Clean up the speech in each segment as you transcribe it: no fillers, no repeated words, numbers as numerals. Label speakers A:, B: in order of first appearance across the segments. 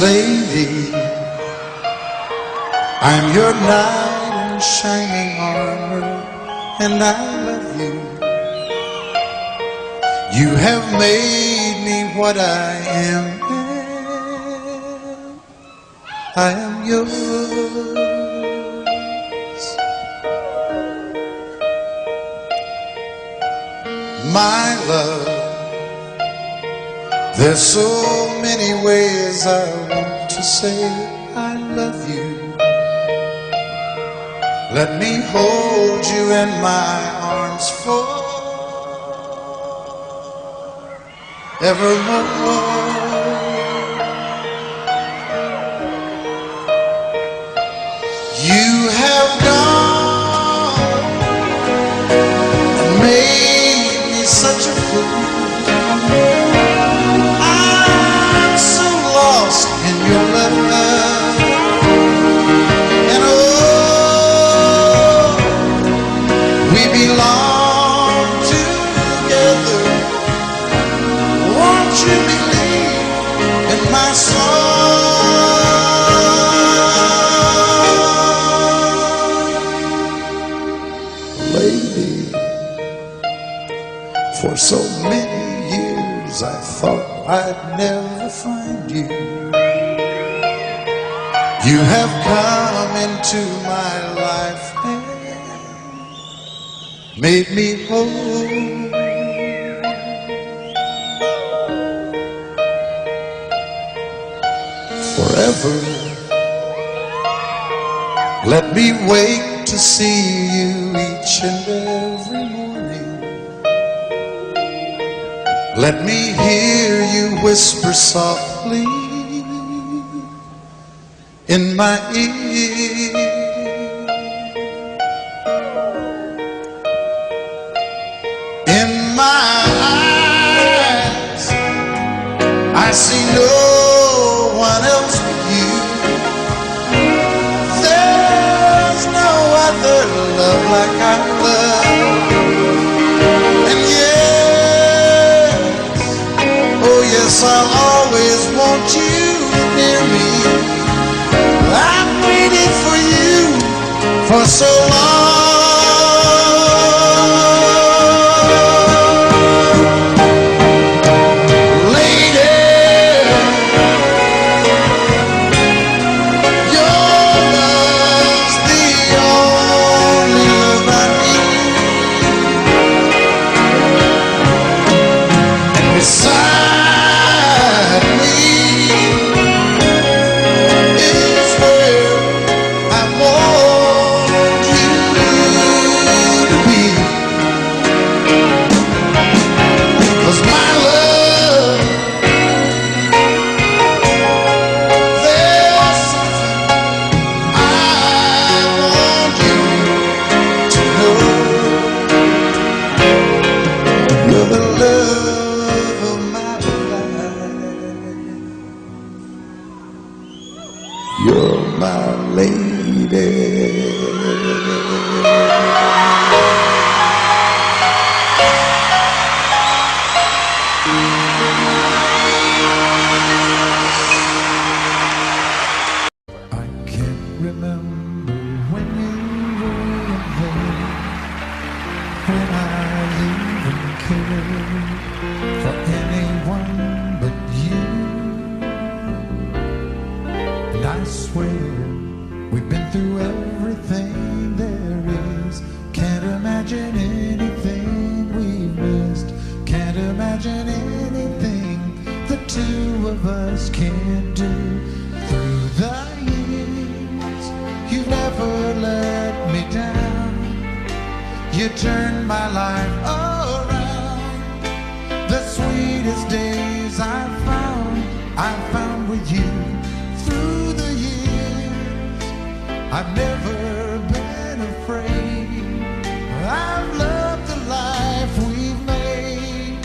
A: lady, I'm your knight in shining armor, and I love you. You have made me what I am. I am yours. My love, there's so many ways I want to say I love you. Let me hold you in my arms forevermore. You have gone and made me such a fool. I'm so lost in your love, and oh, we belong together. Won't you believe in my song? Lady, for so many years I thought I'd never find you. You have come into my life and made me whole. Forever, let me wake to see you each and every morning. Let me hear you whisper softly in my ear. In my eyes, I see no one else but you. There's no other love like I love. And yes, oh yes, I'll always want you near me. I've waited for you for so long. You're my lady. I can't remember when you were there, when I even cared for anyone but you. And I swear we've been through everything there is. Can't imagine anything we've missed. Can't imagine anything the two of us can't do. Through the years, you've never let me down. You turned my life around. The sweetest days I found with you. Through the years, I've never been afraid. I've loved the life we've made,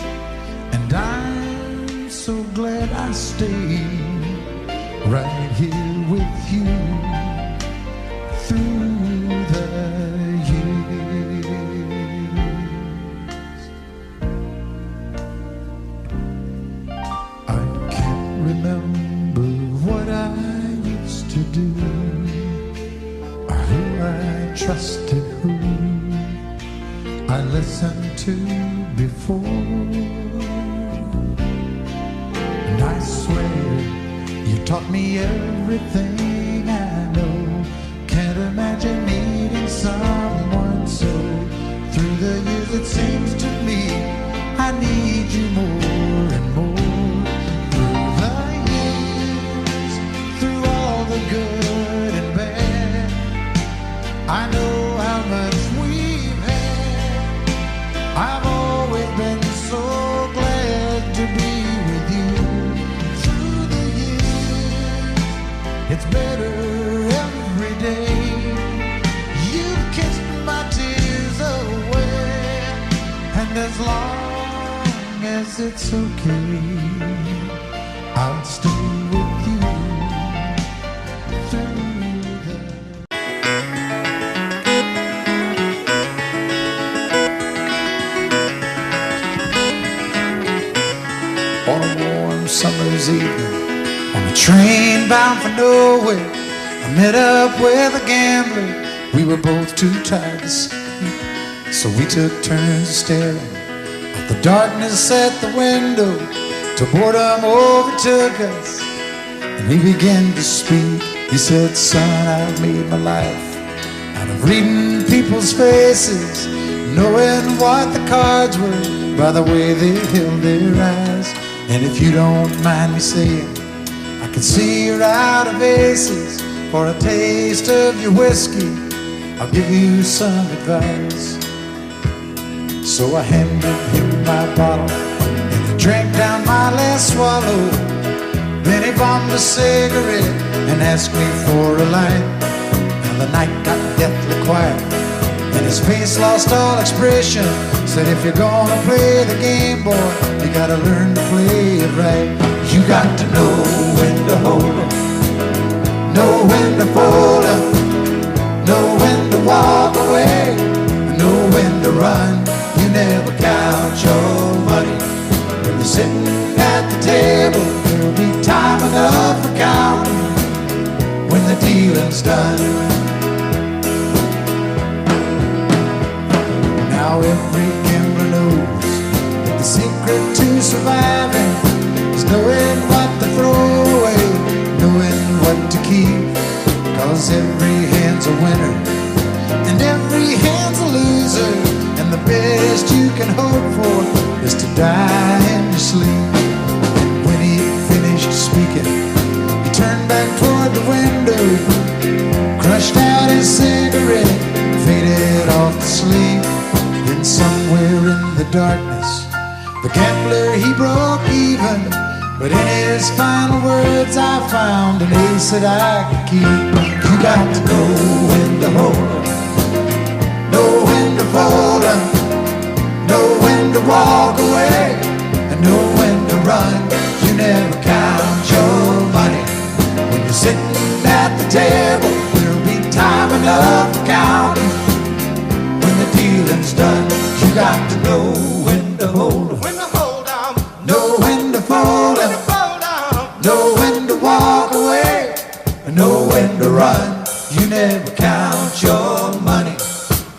A: and I'm so glad I stayed right here with you through the years. I can't remember what I
B: do, who I trusted, who I listened to before. And I swear you taught me everything I know. Can't imagine meeting someone so. Through the years it seems to me I need you more and more. Through the years, through all the good and bad, I know how much we've had. I've always been so glad to be with you. Through the years, it's better every day. You've kissed my tears away, and as long as it's okay, I'll stay with you through the... On a warm summer's evening, on a train bound for nowhere, I met up with a gambler. We were both too tired to sleep, so we took turns staring at the darkness at the window till boredom overtook us, and he began to speak. He said, son, I've made my life out of reading people's faces, knowing what the cards were by the way they held their eyes. And if you don't mind me saying, I can see you're out of aces. For a taste of your whiskey, I'll give you some advice. So I handed him my bottle, and he drank down my last swallow. Then he bombed a cigarette and asked me for a light. And the night got deathly quiet, and his face lost all expression. Said, if you're gonna play the game, boy, you gotta learn to play it right. You got to know when to hold 'em, know when to fold 'em, know when to walk away, know when to run. You never count your money when you're sitting at the table. There'll be time enough for counting when the dealing's done. Now every gambler knows that the secret to surviving is knowing what to throw away, knowing what to keep. Cause every hand's a winner and every hand's a loser, and the best you can hope for is to die in your sleep. When he finished speaking, he turned back toward the window, crushed out his cigarette, faded off to sleep. Then somewhere in the darkness, the gambler, he broke even. But in his final words I found an ace that I could keep. You got to know when to hold 'em, know when to fold 'em, know when to walk away, and know when to run. You never count your money when you're sitting at the table. There'll be time enough for counting when the dealing's done. You got to know when to hold 'em, know when to fold 'em, know when to walk away, and know when to run. You never count your money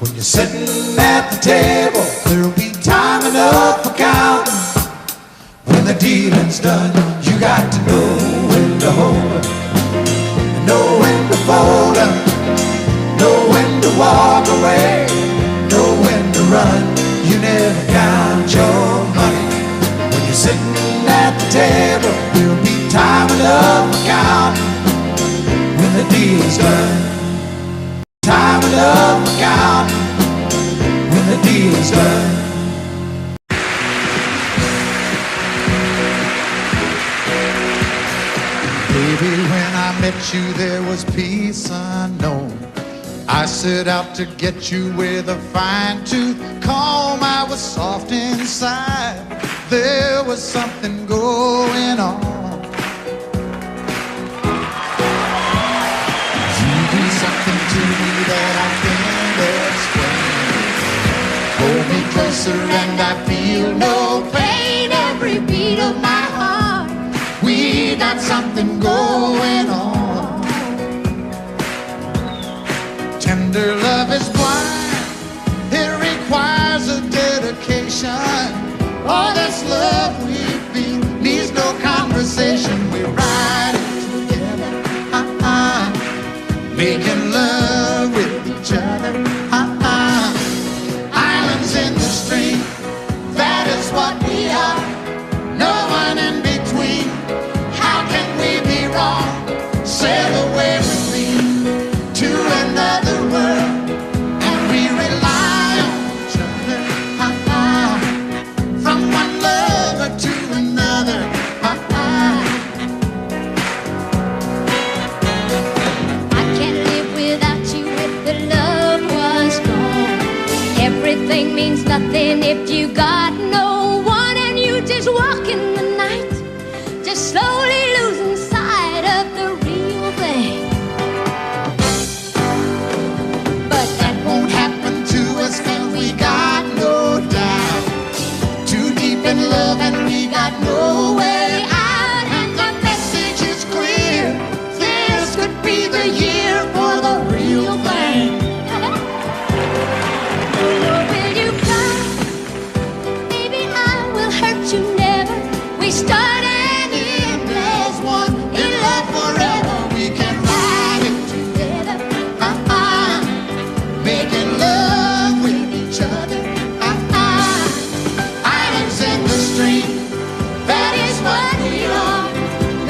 B: when you're sitting at the table. There'll be time enough for counting when the dealing's done. You got to know when to hold 'em, know when to fold 'em, know when to walk away, know when to run. You never count your money when you're sitting at the table. There'll be time enough for counting when the deal's done. Time enough for counting when the deal's done. Baby, when I met you there was peace unknown. I set out to get you with a fine-tooth comb. I was soft inside, there was something going on. You do something to me that I can't explain. Hold me closer and I feel no pain. Every beat of my heart, we got something going on.
C: the night, just slowly losing sight of the real thing. But that won't happen to us, 'cause we got no doubt. Too deep in love and we got no way out. And the message is clear, this could be the year for the real thing. Will you come? Maybe I will hurt you never. We start and end as one, in love forever. We can ride it together, making love with each other. Islands in the stream, that is what we are.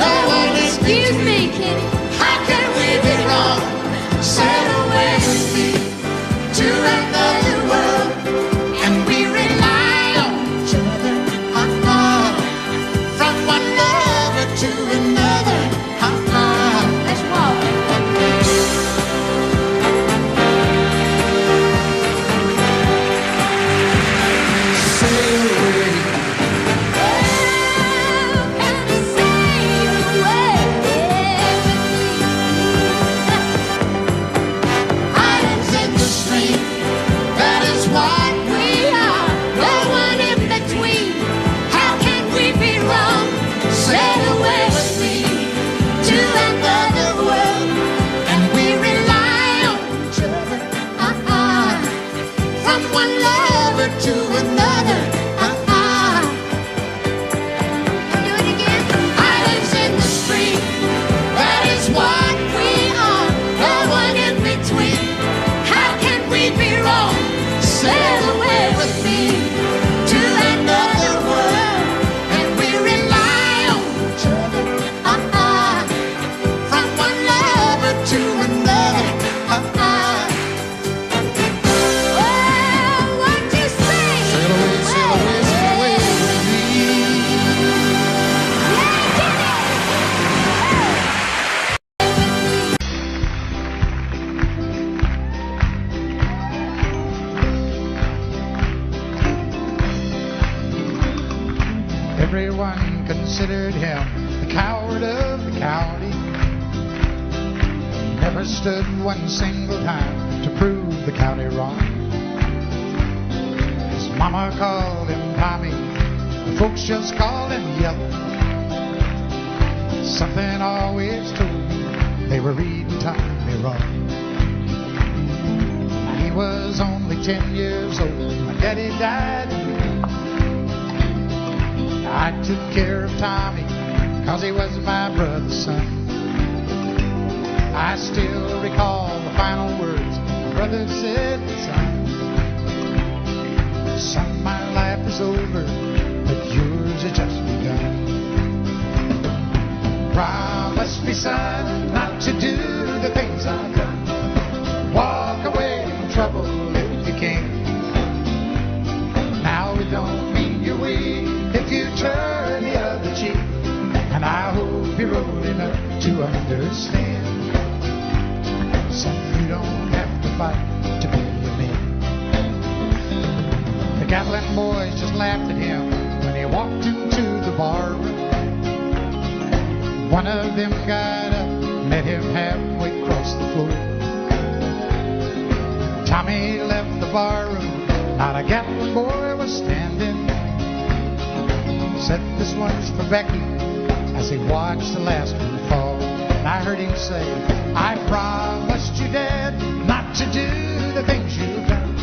C: No one excuse me, Kitty, how can we be wrong? Sail away with me to another world, and we rely on each other. From one lover to another. Let's walk.
B: Sail away.
C: Islands in the stream, that is what we are. No one in between. How can we be wrong? Sail away with me to another world, and we rely on each other. From one lover to another. Do it again. Islands in the stream, that is what we are. No one in between. How can we be wrong? Sail away with me to another world, and we rely on each other. From one lover to another. Oh, what you say?
B: Sail away, sail away, sail away with me.
D: Everyone considered him the coward of the county. Never stood one single time to prove the county wrong. His mama called him Tommy, the folks just called him Yellow. Something always told me they were reading Tommy wrong. He was only 10 years old when Daddy died. I took care of Tommy, 'cause he was my brother's son. I still recall the final words my brother said, son, my life is over, but yours has just begun. Promise me, son, not to do the things I've done. Walk away from trouble if you can. Now it don't mean you're weak if you turn the other cheek, and I hope you're old enough to understand. So you don't have to fight to be a man. The Gatlin boys just laughed at him when he walked into the bar room. One of them got up, met him halfway across the floor. Tommy left the bar room, not a Gatlin boy was standing. Said, this one's for Becky, as he watched the last one fall. And I heard him say, I promised you, Dad, not to do the things you've done.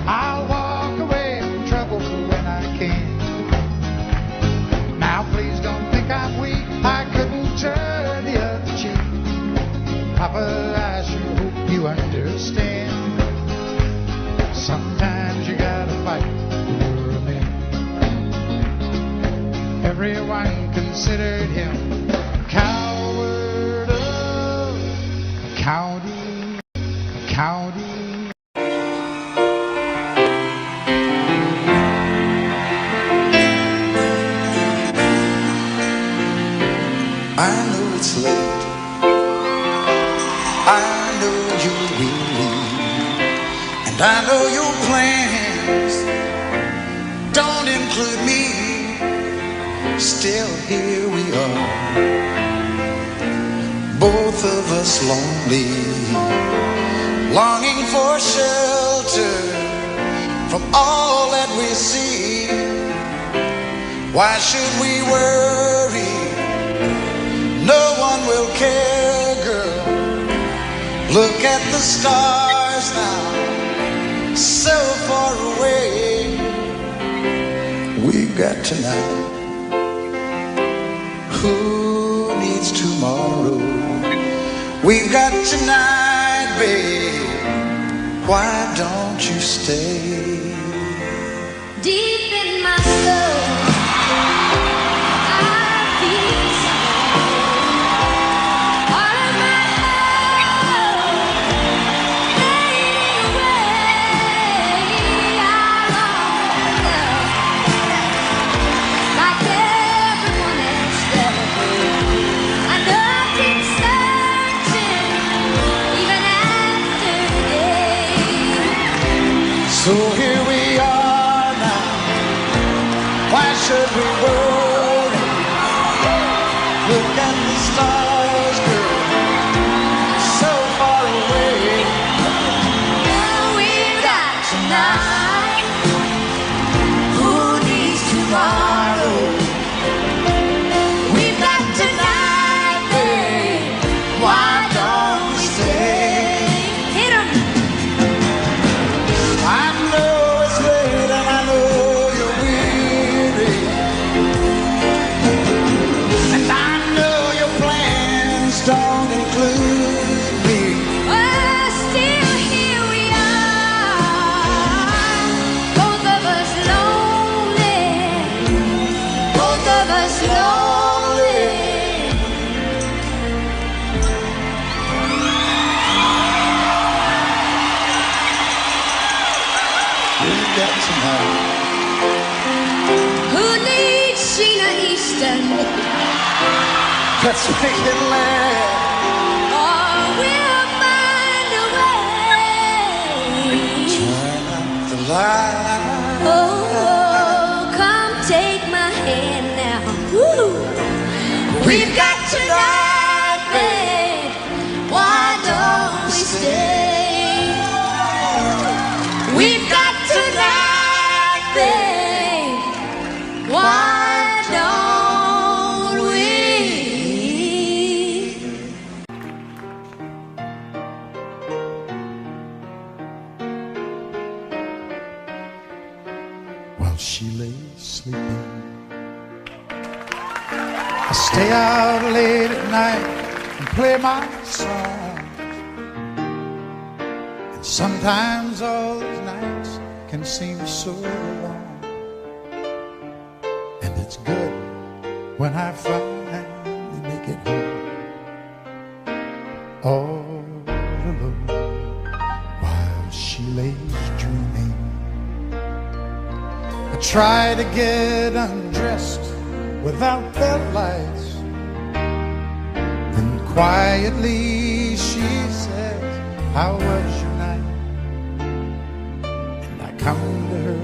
D: I'll walk away from trouble when I can. Now please don't think I'm weak, I couldn't turn the other cheek. Papa, I sure hope you understand. Sometimes you gotta fight for a man. Everyone considered him coward of the county.
A: I know it's late. I know you will leave, and I know your plans don't include me. still here we are, both of us lonely, longing for shelter from all that we see. Why should we worry? No one will care, girl. Look at the stars now, so far away. We've got tonight. Who needs tomorrow? We've got tonight, babe. Why don't you stay?
C: Deep in my soul, I feel something. All of my love fading away. I long like everyone else does. I know I keep searching even after today.
A: So here we are now. Why should we worry? Look at the stars, girl, so far away.
C: Now we've got tonight. Who needs tomorrow? We've got tonight, babe. Why don't we stay? Hit 'em.
A: I know it's late and I know you're weary, and I know your plans don't include me.
C: Oh, still here we are. Both of us lonely. Both of us lonely.
A: We've got tonight.
C: Who needs Sheena Easton?
A: Let's make it last.
C: Or we'll find a way.
A: Turn out the light.
C: Oh, come take my hand now. Woo. We've got tonight, babe. Why don't we stay? We've got tonight, babe. Why don't we?
B: While she lay sleeping, I stay out late at night and play my song. And sometimes all these nights can seem so long. And it's good when I finally make it home, all alone, while she lays dreaming. I try to get undressed without the lights. Then quietly she says, how was your night? And I come to her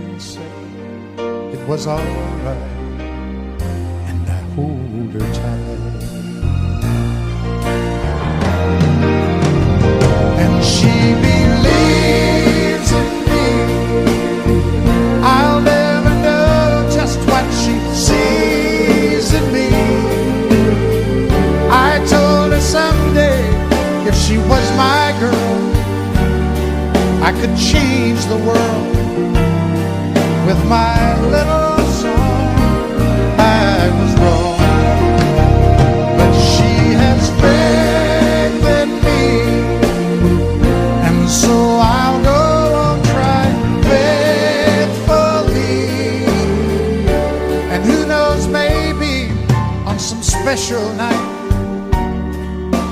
B: and say, it was all right. And I hold her tight. And she believes in me. I'll never know just what she sees in me. I told her someday if she was my girl, I could change the world with my little song. I was wrong, but she has faith in me, and so I'll go on trying faithfully. And who knows, maybe on some special night,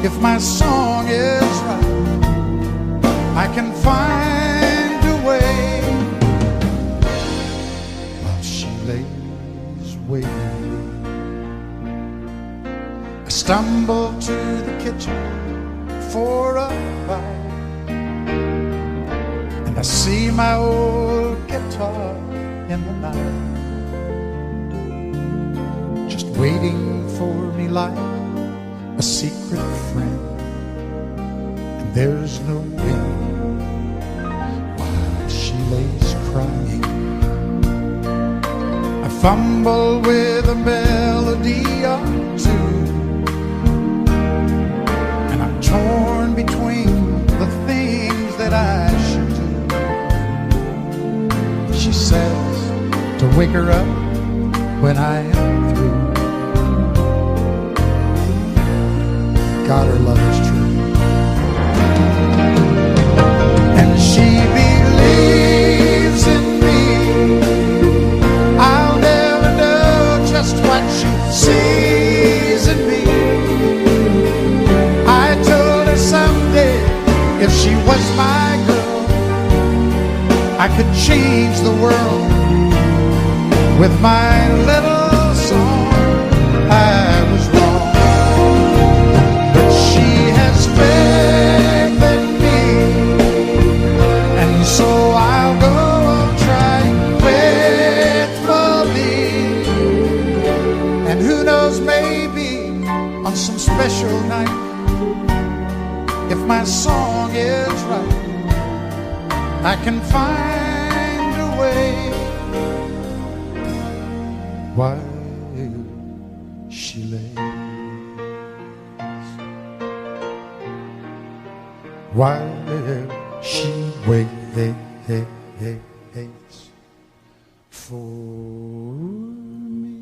B: if my song is right, I can find a way. While she lays waiting, I stumble to the kitchen for a bite, and I see my old guitar in the night.
D: waiting for me like a secret friend, and there's no end while she lays crying. I fumble with a melody or two, and I'm torn between the things that I should do. She says to wake her up when I am through. God, her love is true. And she believes in me. I'll never know just what she sees in me. I told her someday if she was my girl, I could change the world with my little song. I was wrong, but she has faith in me, and so I'll go on trying faithfully. And who knows, maybe on some special night, if my song is right, I can find a way while she lays, while she waits for me.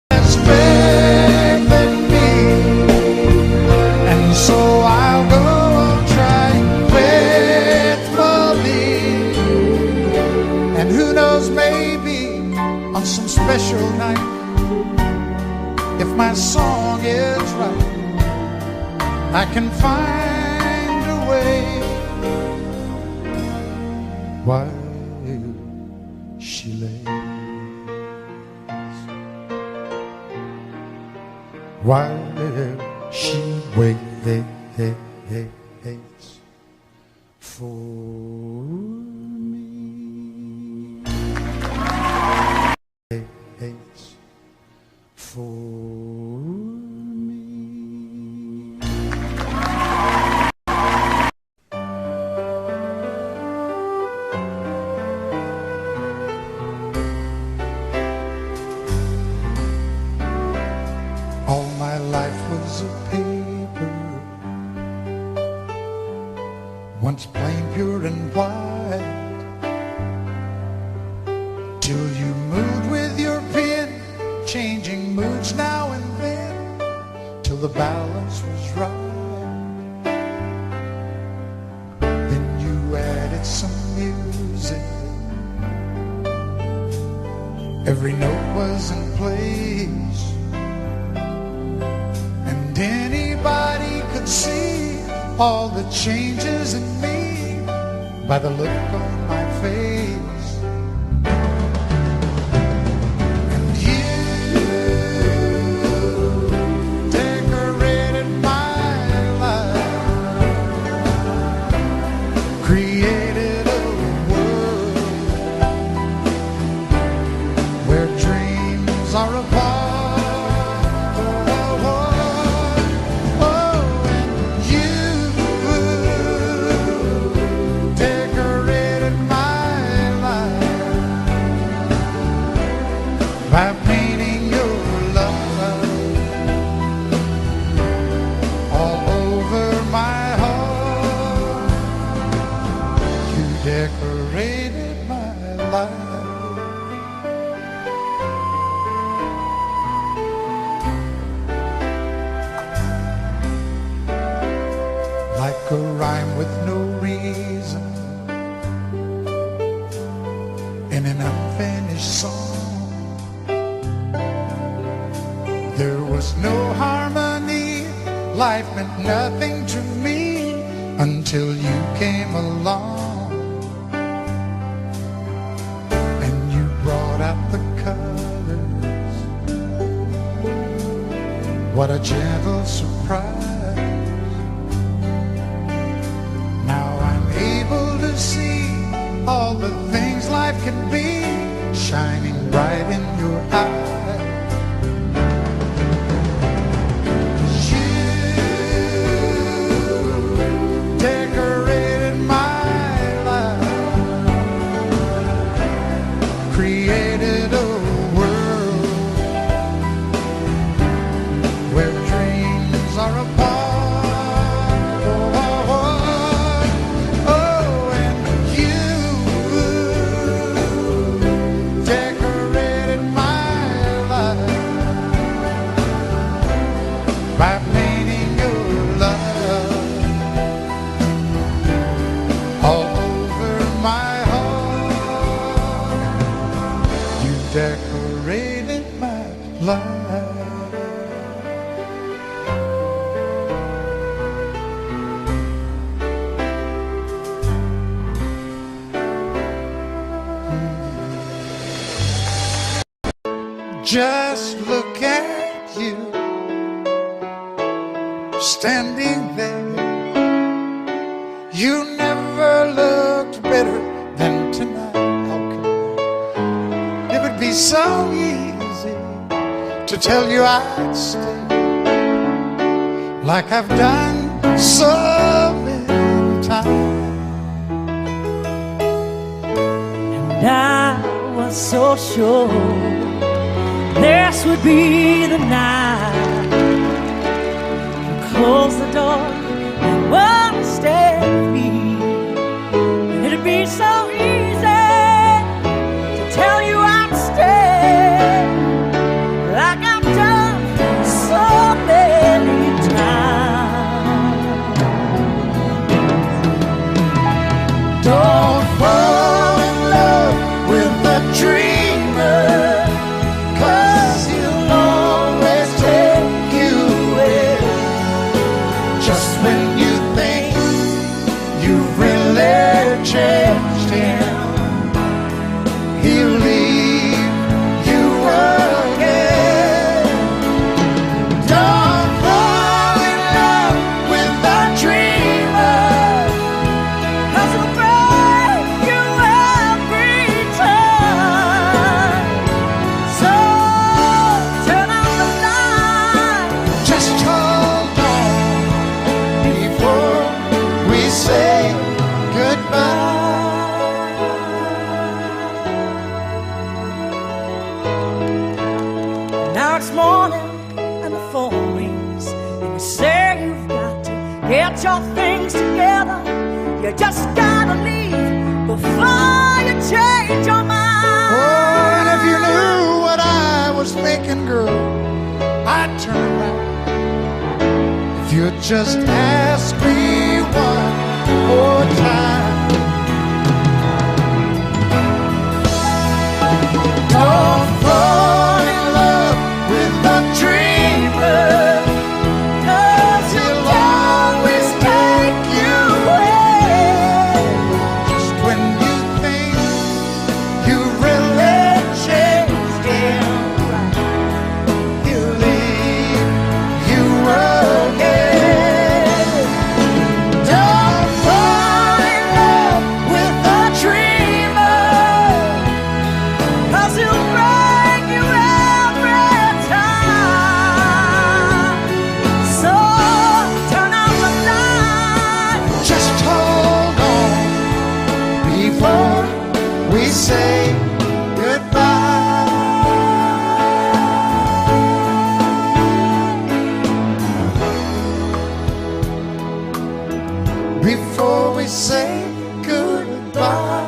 D: There's faith in me, and so I'll go on trying faithfully. And who knows, maybe on some special night, if my song is right, I can find a way while she lays, while she waits for me. Waits for me. All my life was a paper, once plain, pure and white, till you moved with your pen, changing moods now and then, till the balance was right. Then you added some music, every note was in place, and anybody could see all the changes in me by the look on my face. And you decorated my life, created a world where dreams are apart. By painting your love all over my heart, you decorated my life. Like a rhyme with no reason in an unfinished song. There was no harmony, life meant nothing to me until you came along, and you brought out the colors. What a gentle surprise. Now I'm able to see all the things life can be, shining
A: right in your eye. Decorated my life, created a world where dreams are apart. Oh, and you decorated my life by painting your love all over my heart. You decorated my life. Just look at you standing there. You never looked better than tonight. How can I? It would be so easy to tell you I'd stay, like I've done so many times.
E: And I was so sure this would be the night. You close the door and won't stay with me. And it'd be so easy to tell you I'd stay, like I've done so many times.
A: Don't fall in love with a dreamer, 'cause he'll always take you away. Just when you think you've really changed him, he'll leave you again. Don't fall in love with a dreamer,
E: 'Cause it'll break you every time. So turn out the light.
A: just hold on before we say goodbye.
E: Now it's morning and the phone rings, and you say you've got to get your things together. You just gotta leave before you change your mind.
A: Oh, and if you knew what I was making, girl, I'd turn around. If you'd just ask me one more time. Don't fall in love with a dreamer,
E: 'Cause
A: he'll always take you away. Just when you think you really changed him, he'll leave you again. Don't fall in love with a dreamer,
E: 'cause he'll break you every time. So turn out the light.
A: just hold on before we say goodbye. Before we say goodbye.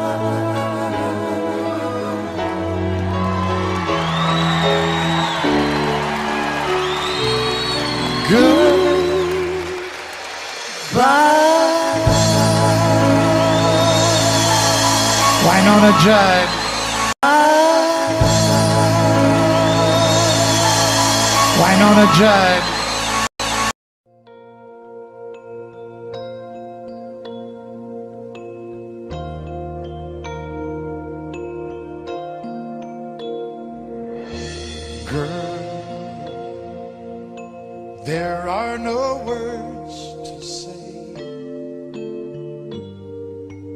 A: Goodbye. Wynonna Judd. Wynonna Judd. Girl, there are no words to say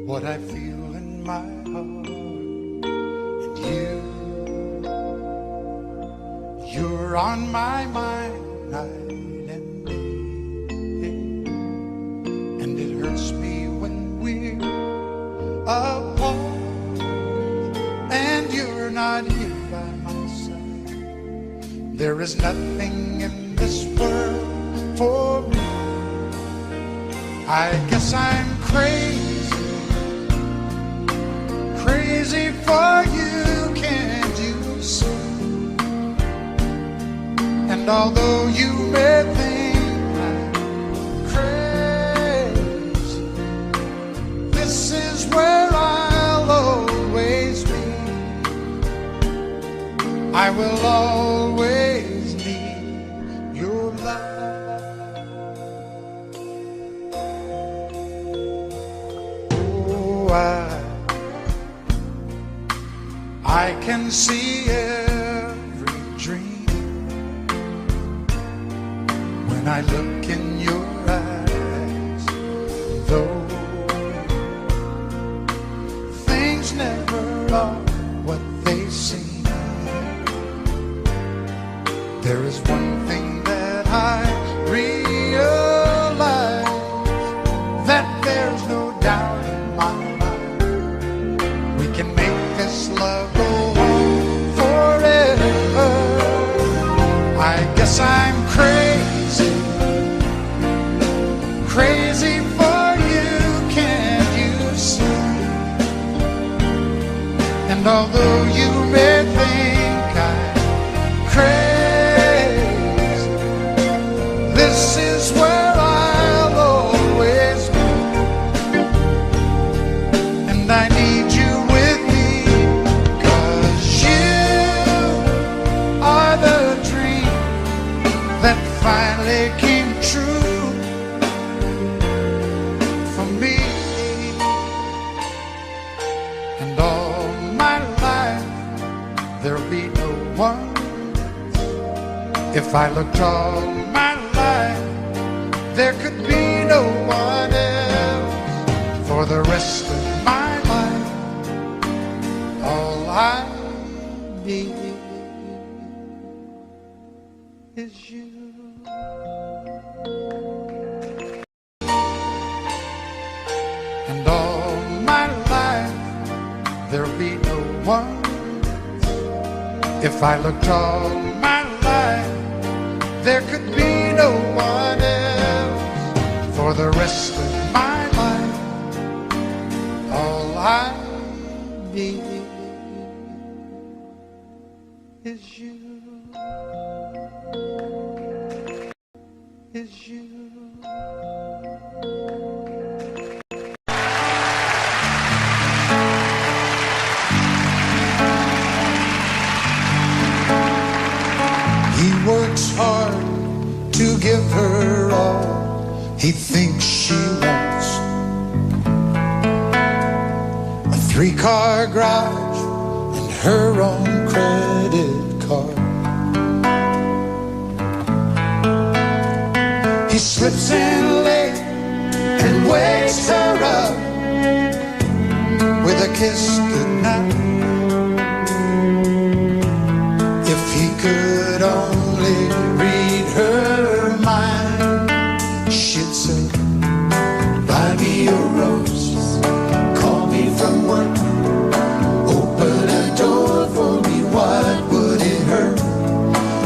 A: what I feel in my heart, and you you're on my mind night and day. And it hurts me when we're apart and you're not here by my side. There is nothing in this world for me. I guess I'm crazy, crazy for you, can't you see? And although you may think I'm crazy, this is where I'll always be. I will always need your love. I can see every dream when I look in your eyes. Though things never are what they seem, there is one thing that I realize, that there's no doubt in my mind. We can make this love go on forever. I guess I'm crazy, crazy for you, can't you see? And although you may think I'm crazy, this is where I'll always be. And I need you with me, 'cause you are the dream that finally came true for me. And all my life there'll be no one. If I looked all my life, there could be no one else. For the rest of my life, all I need is you. And all my life, there'll be no one. If I looked all my life, there could be no one else. For the rest of my life, all I need is you. Is you. He works hard to give her all he thinks she wants. A 3-car garage and her own credit card. He slips in late and wakes her up with a kiss goodnight. If he could only read her mind, she'd say, buy me a rose, call me from work, open a door for me, what would it hurt?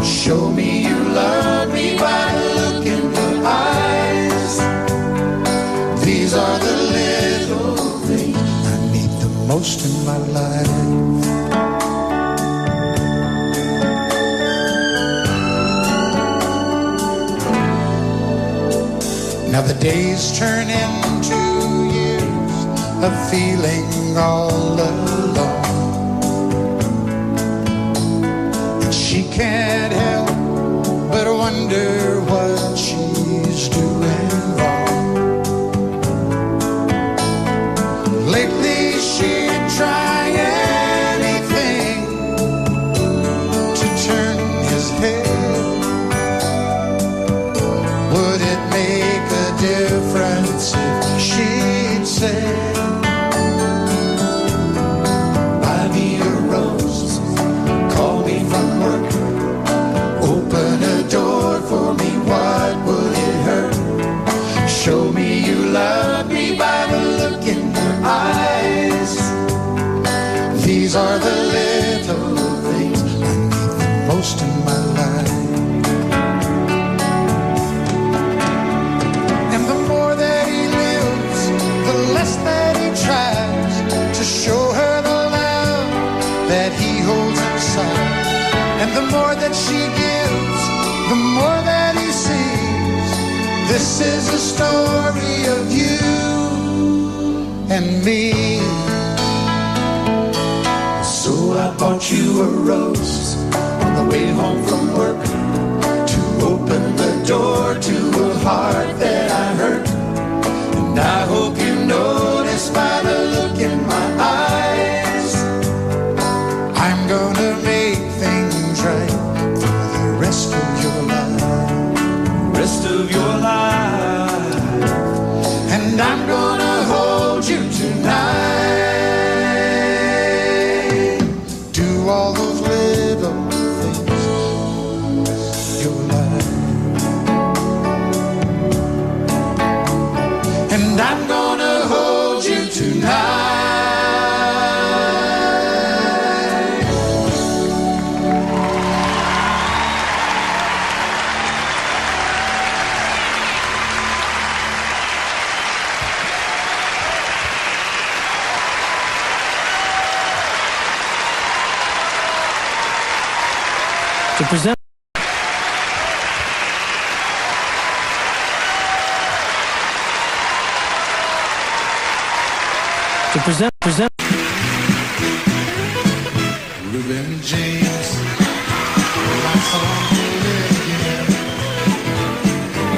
A: Show me you love me by the look in your eyes. These are the little things I need the most in my life. Now the days turn into years of feeling all alone, and she can't help but wonder what she's doing wrong. Lately she'd try anything to turn his head. Would it make a difference if she'd say, buy me a rose, call me from work, And the more that she gives, the more that he sees. This is a story of you and me. So I bought you a rose on the way home from work, to open the door to a heart that I hurt. And I hope you notice by the look in my eyes, I'm gonna make things right for the rest of your life. Rest of your life. And I'm gonna hold you tonight. Do all those little things you like. And I'm gonna hold you tonight.
F: To present
A: Reuben James, my song will live again.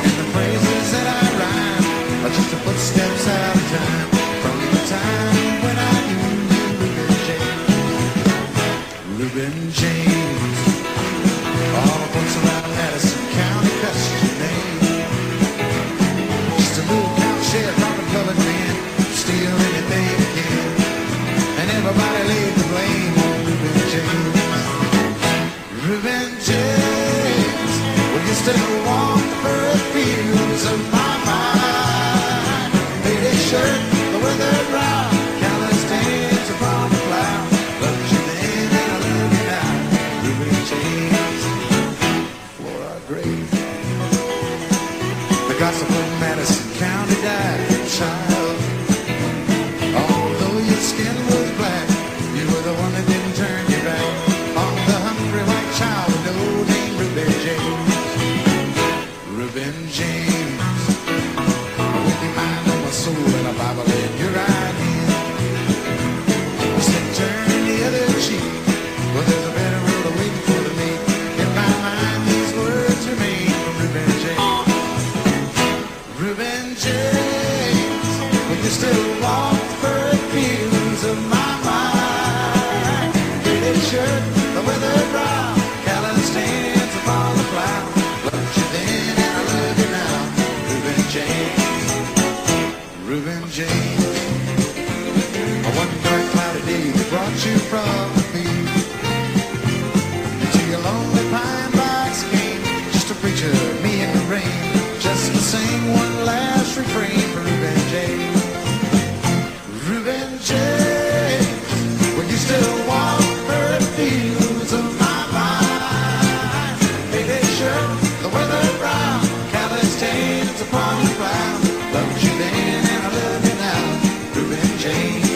A: And the phrases that I rhyme are just the footsteps out of time, from the time when I knew you, Reuben James. Reuben James, all the folks around Madison County cuss your name. Just a little cowshed from a colored man, steal anything again. And everybody laid the blame on Reuben James. Reuben James, will you still walk the first fields of my mind? Faded shirt, the weathered brow, callous stains upon the cloud. Loved you then and I love you now. Reuben James, Flora Grave. The gossip of Madison County died, child. Although your skin was black, you were the one that didn't turn your back on the hungry white child with no name, Reuben James. Reuben James, with your mind on my soul and a Bible in your right hand. You said turn the other cheek, well there's a better road awaiting for me. In my mind these words remain from Reuben James. Reuben James, will you still walk the first fields of my mind? Faded shirt, the weathered brow, callous stains upon the cloud. Loved you then and I love you now. Reuben James, Reuben James. One dark cloudy day that brought you from the field to your lonely pine box came just a preacher, me in the rain, just to sing one last refrain for Reuben James. Reuben James, will you still walk the fields of my mind? Faded shirt, the weathered brow, callous stains upon the cloud. Loved you then and I love you now. Reuben James,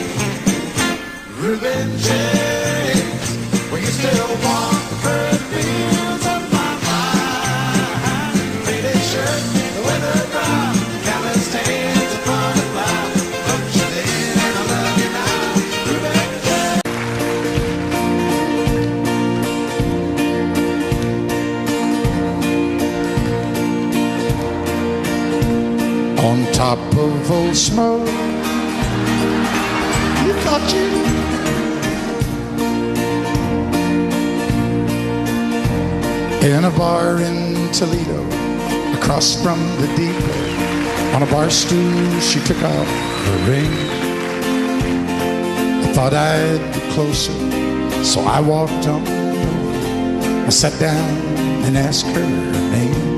A: Reuben James, will you still walk the fields of my mind? Faded shirt, the weathered brow, callous stains upon the cloud. Loved you then and I love you now. Reuben James. On top of Old Smoke, you thought you in a bar in Toledo, across from the depot. On a bar stool, she took off her ring. I thought I'd be closer, so I walked on over. I sat down and asked her name.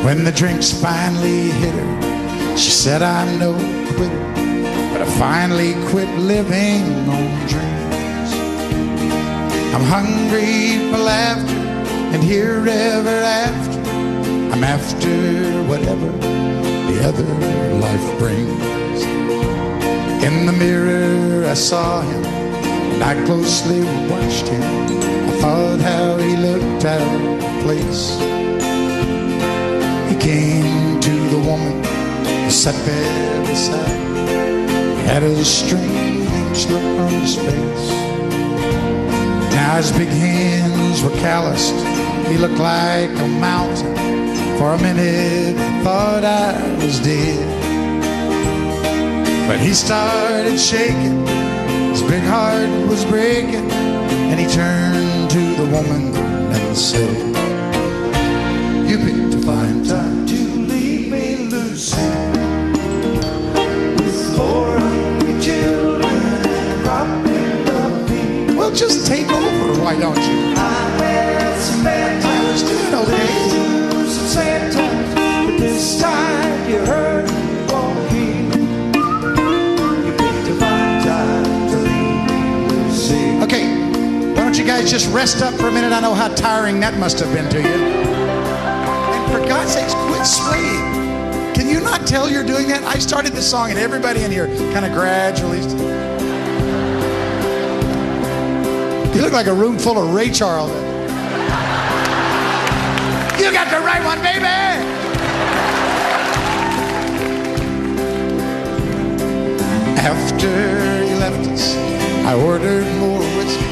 A: When the drinks finally hit her, she said, I'm no quitter, but I finally quit living on dreams. I'm hungry for laughter, and here ever after, I'm after whatever the other life brings. In the mirror I saw him, and I closely watched him. I thought walked out of the place. He came to the woman who sat there beside. He had a strange look on his face. Now his big hands were calloused. He looked like a mountain. For a minute I thought I was dead. But he started shaking. His big heart was breaking. And he turned to the woman and said, "You picked a fine time to leave me, Lucy, with 4 hungry children robbing of me." Well, just take over, why don't you? I had some bad times, doing okay. Some sad times, but this time you heard me walking. You picked a fine time to leave me, Lucy. Okay. Why don't you guys just rest up for a minute? I know how tiring that must have been to you. And for God's sakes, quit swaying. Can you not tell you're doing that? I started this song and everybody in here kind of gradually. You look like a room full of Ray Charles. You got the right one, baby! After he left us, I ordered more whiskey.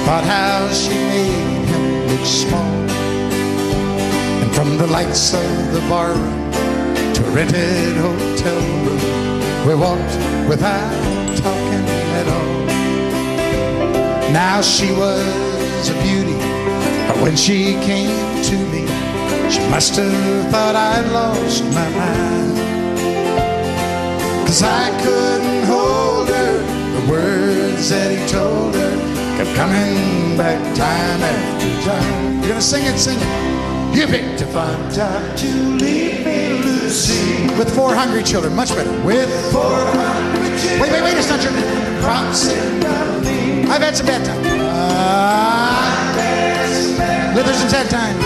A: Thought how she made him look small. And from the lights of the bar room to a rented hotel room, we walked without talking at all. Now she was a beauty, but when she came to me, she must have thought I'd lost my mind. 'Cause I couldn't hold her, the words that he told her kept coming back time after time. You're gonna sing it, sing it. You picked a fine time to leave me, Lucy, with 4 hungry children, much better. With 4 hungry children. Wait, it's not your promising of me. I've had some bad times. There's some sad times.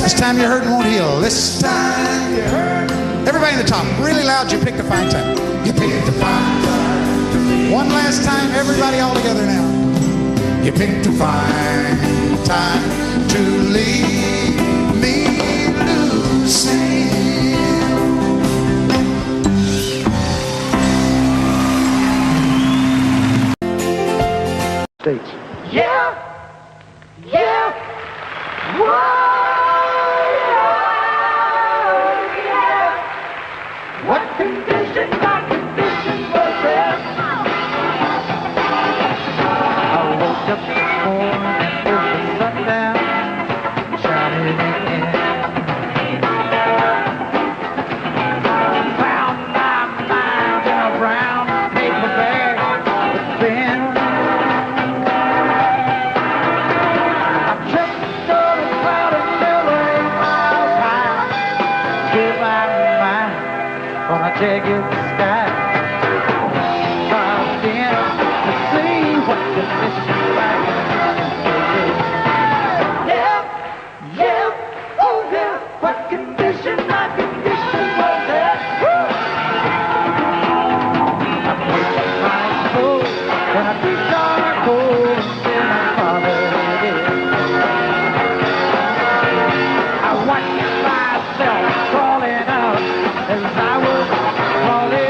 A: This time your hurting won't heal. This time you're hurting. Everybody in the top, really loud, you picked a fine time. You picked a fine time. One last time, everybody all together now. You picked a fine time to leave me, Lucy. States.
E: Yeah, yeah, yeah. What condition, my condition was there? I woke up this morning with the sun down, shining in. Found my mind in a brown paper bag with pen. I tripped on a cloud of silver 8 miles high. Give my mind on a jagged sky. Dropped in to see what the mission like. Yeah, yeah, oh yeah, what condition my condition was there. I put my soul in a deep dark hole in my father's head. I watched myself crawling out as I was crawling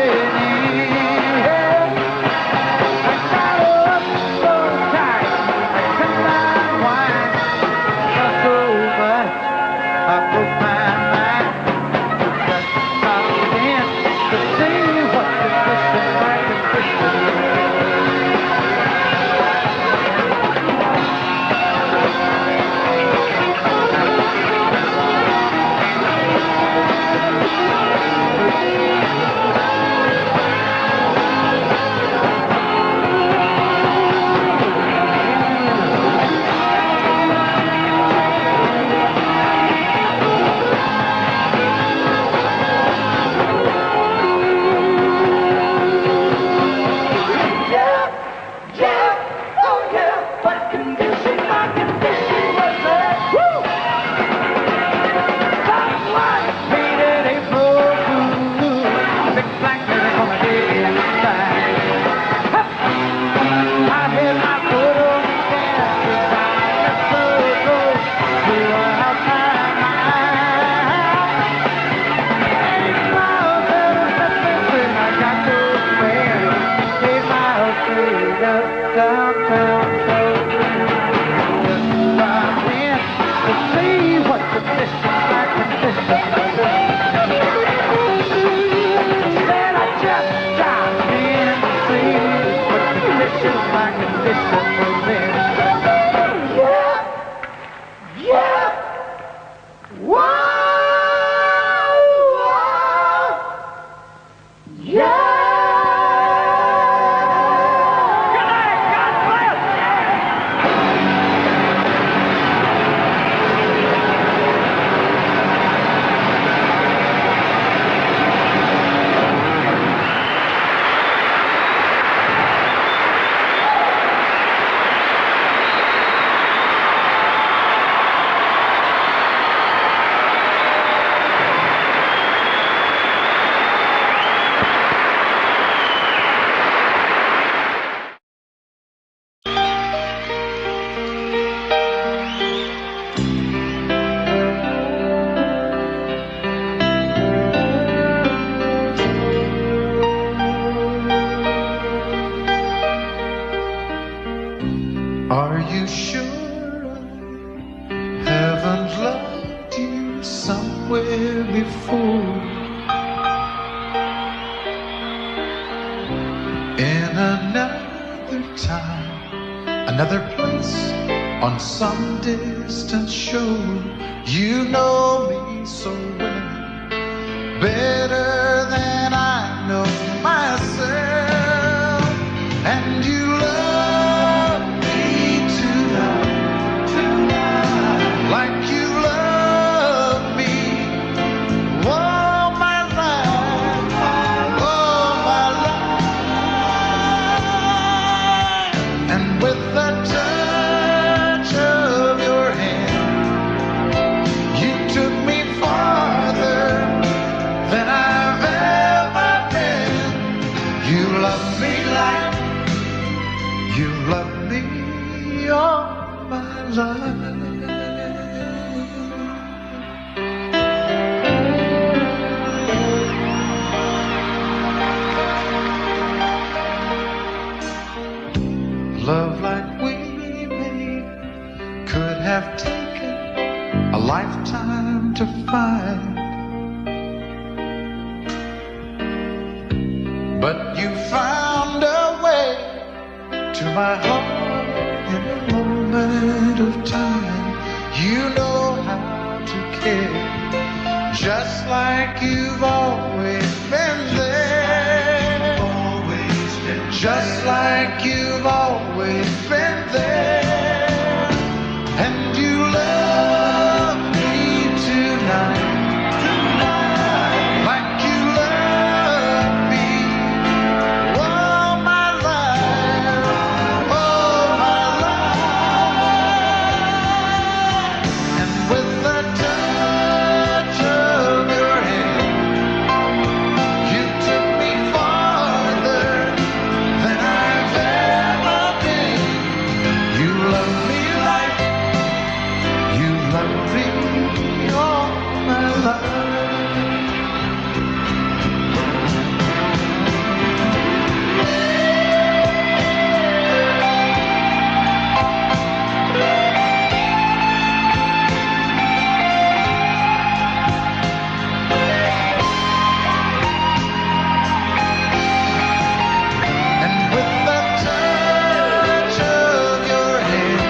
A: I've loved you somewhere before. In another time, another place, on some distant shore. You know me so well, better than I know myself. And you love me tonight, like you love me all my life, all my life. And with the touch of your hand, you took me farther than I've ever been. You love me like you love me all my life. Love like we made could have taken a lifetime to find, but you found a way to my heart in a moment of time. You know how to care, just like you've always been there, just like you've always been there. And you love me tonight, like you love me all my life, all my life. And with the touch of your hand, you took me farther than I've ever been. You love me like you love me all my life. And with the touch of your hand,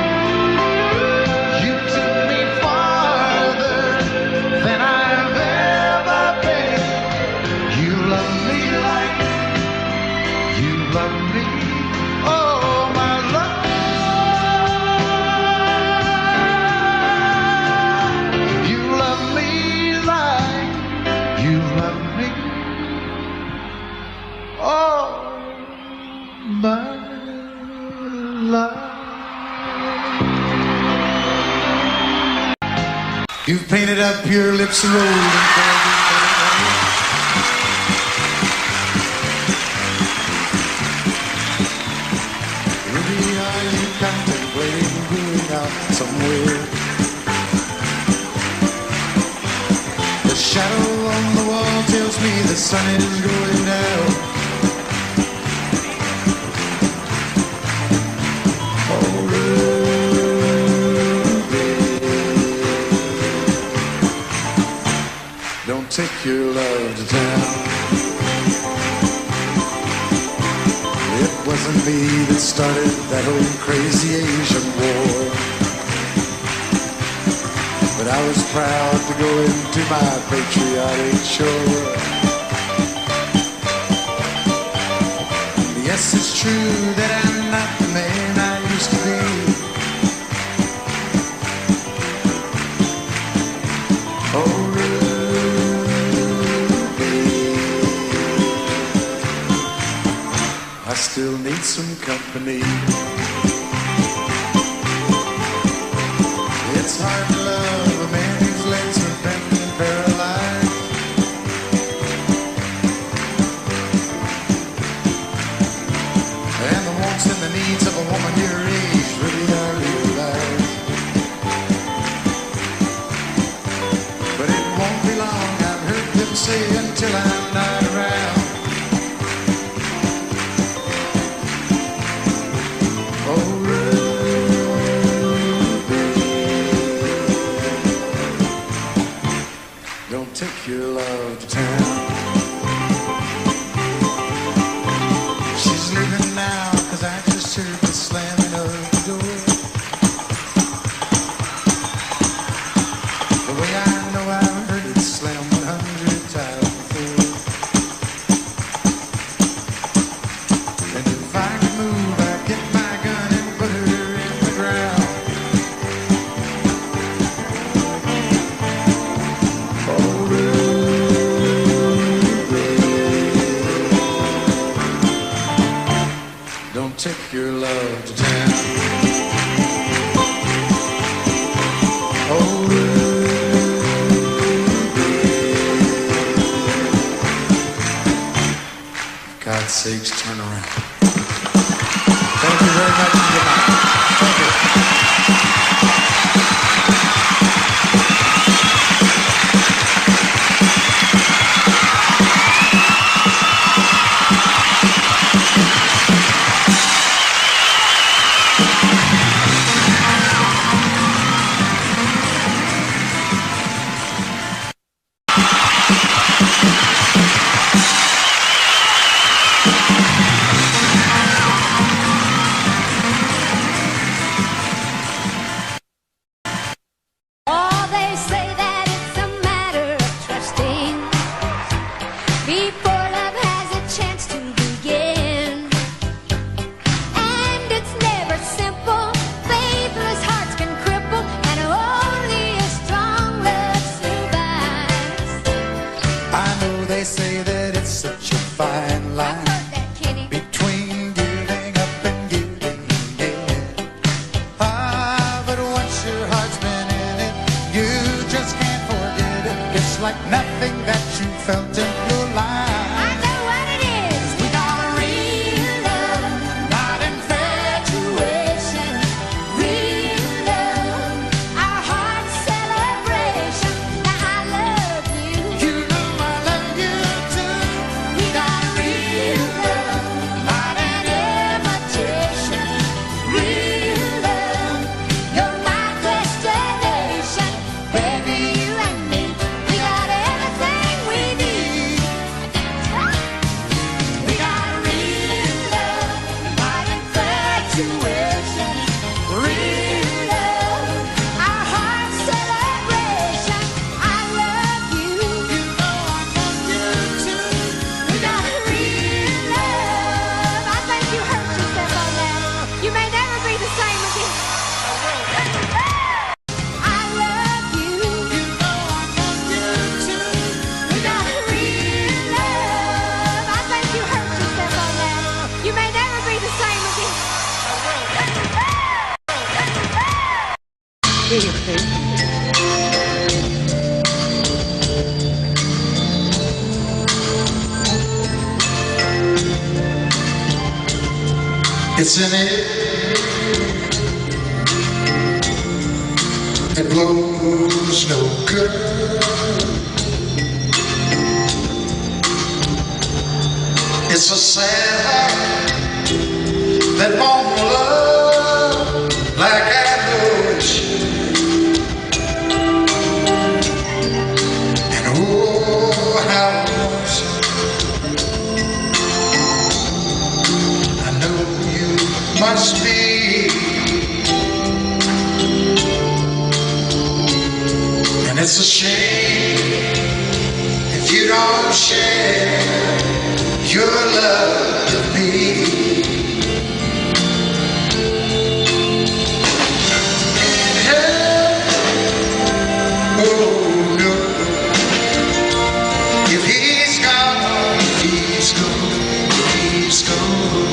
A: you took me farther than I've ever been. You love me like you love me all my life. You love me like you love me all my life.
B: You've painted up your lips a road and maybe are you contemplating going out somewhere? The shadow on the wall tells me the sun is going down. Oh, Ruby, don't take your love to town. It wasn't me that started that old crazy Asian war, but I was proud to go into my patriotic shore. Yes, it's true that I'm not the man I used to be. Oh, Ruby, I still need some company. It's hard to love a man whose legs have been paralyzed. And the wants and the needs of a woman your age really are realized. But it won't be long, I've heard them say, until I'm not around. Oh, Ruby, your love to town. She's leaving now, 'cause I just heard the slamming of the door. The way I know I've heard it slam 100 times before. And if I could move, I'd get my gun and put her in the ground. Don't take your love to town. Oh, for God's sakes, turn around. Thank you very much and good night. Thank you.
C: Oh, they say that it's a matter of trusting before love has a chance to begin. And it's never simple. Faithless hearts can cripple, and only a strong love survives.
B: I know they say that it's such a fine
C: I've
B: line
C: heard that, Kenny.
B: between giving up and giving in. Ah, but once your heart's been in it, you just can't forget it. It's like nothing that you felt in your
C: I
B: life.
C: know what it is. We got a real love,
B: Not infatuation.
C: real love, our heart's celebration. Now I love you.
B: You know I love you too.
C: We got real love, not an imitation. Real love, you're my destination. Baby, you and me, we got everything we need. We got real love, not infatuation. Real love, our heart's celebration. I love you.
B: You know I love you too.
C: We got real love. I think you hurt yourself on that. You may never be the same again. I love you.
B: You know I love you too.
C: We got real love. I think you hurt yourself on that. You may never be the same again.
B: It's an air that blows no good. It's a sad heart that won't love like I know it should. And oh, how lonesome I know you must be. And it's a shame if you don't share your love with me. And oh no, if he's gone, he's gone, he's gone.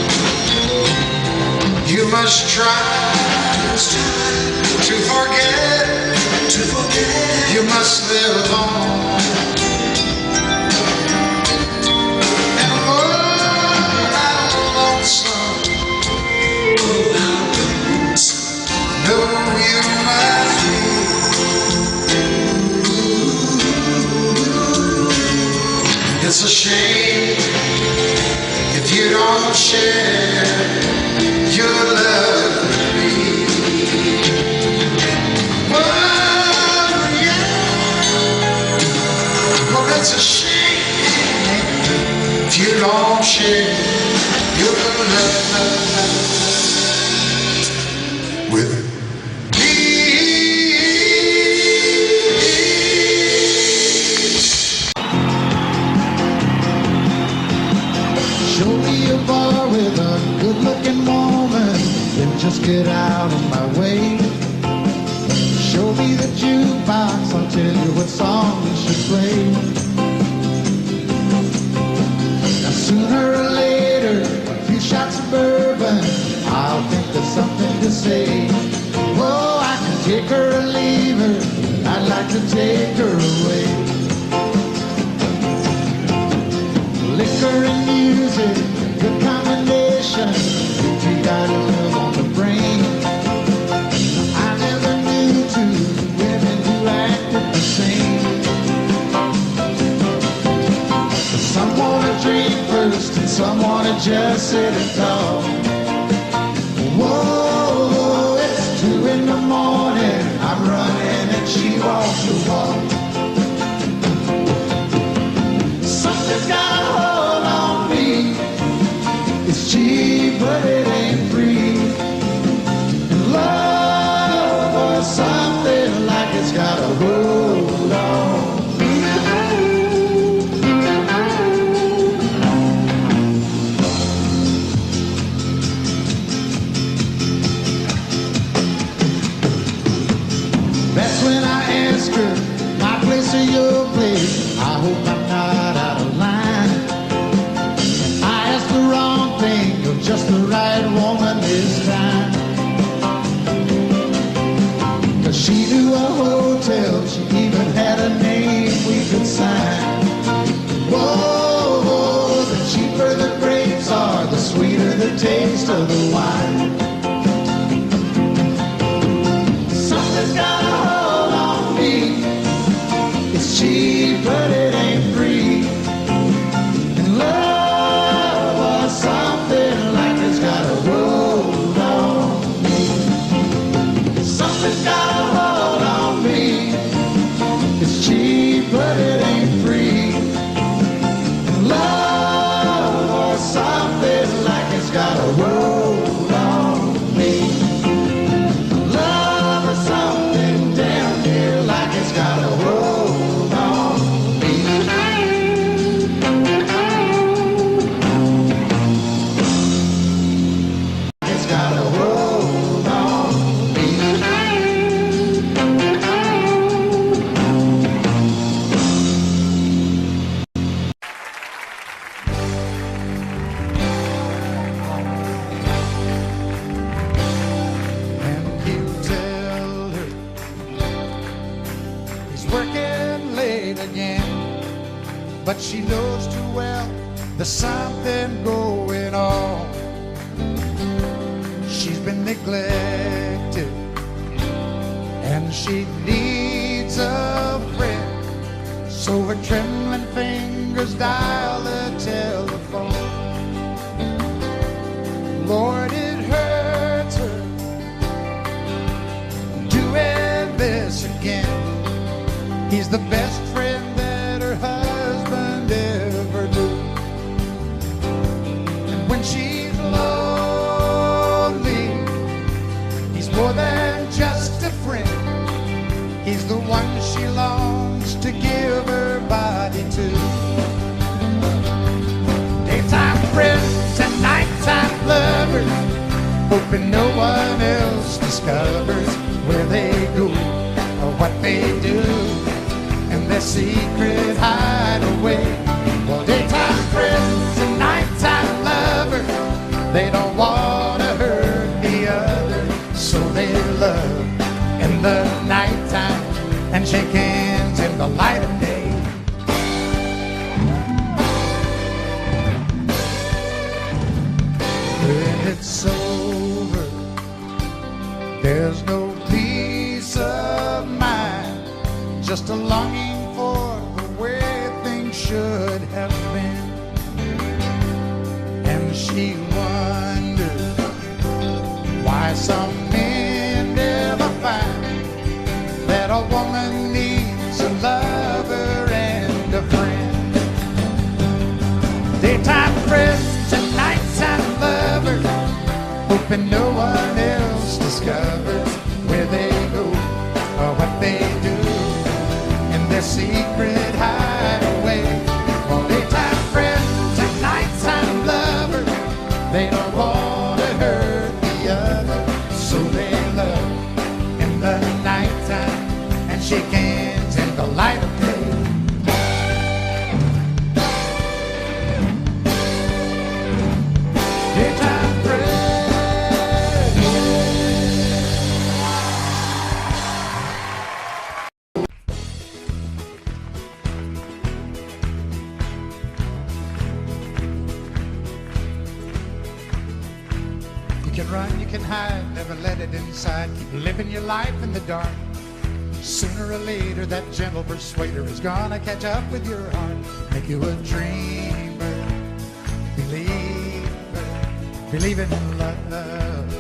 B: You must try to forget. You must live on. And oh, how lonesome. No, you must be. It's a shame if you don't share your love with me. Oh, yeah. Oh, tell you what song you should play. Now sooner or later, a few shots of bourbon, I'll think of something to say. Oh, I can take her or leave her, I'd like to take her away. Liquor and music, good combination, if you got love on the brain. I never knew two women who acted the same. Some wanna drink first and some wanna just sit and talk. Whoa, it's 2 in the morning, I'm running and she walks the walk. Something's got a hold on me. It's cheap, but it ain't free. And love or something like it's got a hold on me. That's when I ask her, my place or your place? I hope I'm not out of line. I asked the wrong thing, or just the right woman this time. Cause she knew a hotel, she even had a name we could sign. Whoa, the cheaper the grapes are, the sweeter the taste of the wine. Something's got a hold on me. It's cheap, but it ain't free. And love or something like it's got a hold on me. Something's got a hold on me. It's cheap, but it ain't free. And love or something like it's got a hold on me. Love or something down here like it's got a hold on me. It's got a hold on me. And you tell her he's working late again, but she knows too well there's something going on. She's been neglected and she needs a friend, so her trembling fingers dial the telephone. Lord, it hurts her doing this again. He's the best friend that her husband ever knew. And when she's lonely, he's more than just a friend. He's the one she longs to give her body to. Daytime friends and nighttime lovers, hoping no one else discovers where they go or what they do in their secret hideaway. Well, daytime friends and nighttime lovers, they don't want to hurt the other, so they love in the nighttime and shake hands in the light of day. When it's over, there's no peace of mind, just a longing for the way things should have been. And she wonders why some men never find that a woman needs a lover and a friend. Daytime friends and nighttime lovers, hoping no one else discovers where they go or what they do in their secret hideaway. Well, daytime friends and nighttime lovers, they don't want to hurt the other, so they love in the nighttime and shake hands and
D: can run, you can hide, never let it inside. Keep living your life in the dark. Sooner or later, that gentle persuader is gonna catch up with your heart. Make you a dreamer, believer, believe in love.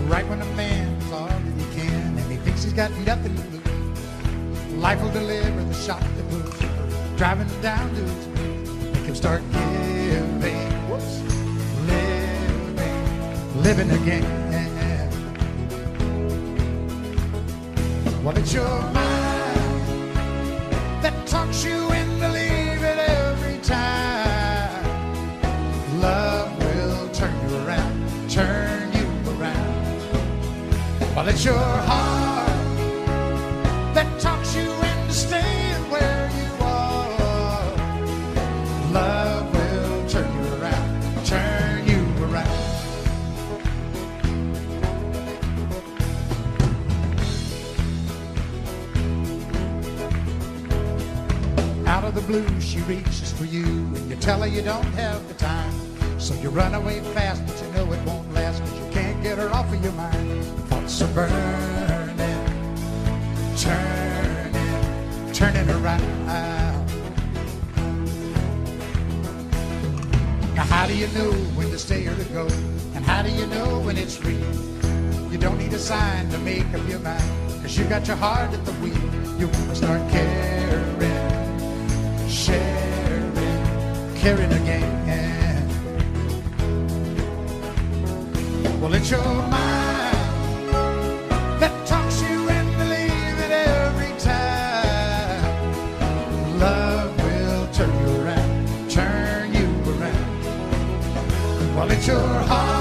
D: Right when a man's all that he can and he thinks he's got nothing to lose, life will deliver the shock that moves him, driving him down to his knees. Make him start giving, living again. Well, it's your mind that talks you into leaving every time. Love will turn you around, turn you around. Well, it's your heart that talks you into staying where you are. Love will turn you around, turn you around. Out of the blue, she reaches for you, and you tell her you don't have the time. So you run away fast, but you know it won't last, because you can't get her off of your mind. Thoughts are burning, turning around. Now how do you know when to stay or to go? And how do you know when it's real? You don't need a sign to make up your mind, because you got your heart at the wheel. You want to start caring, caring again. Well, it's your mind that talks you into leaving every time. Love will turn you around, turn you around. Well, it's your heart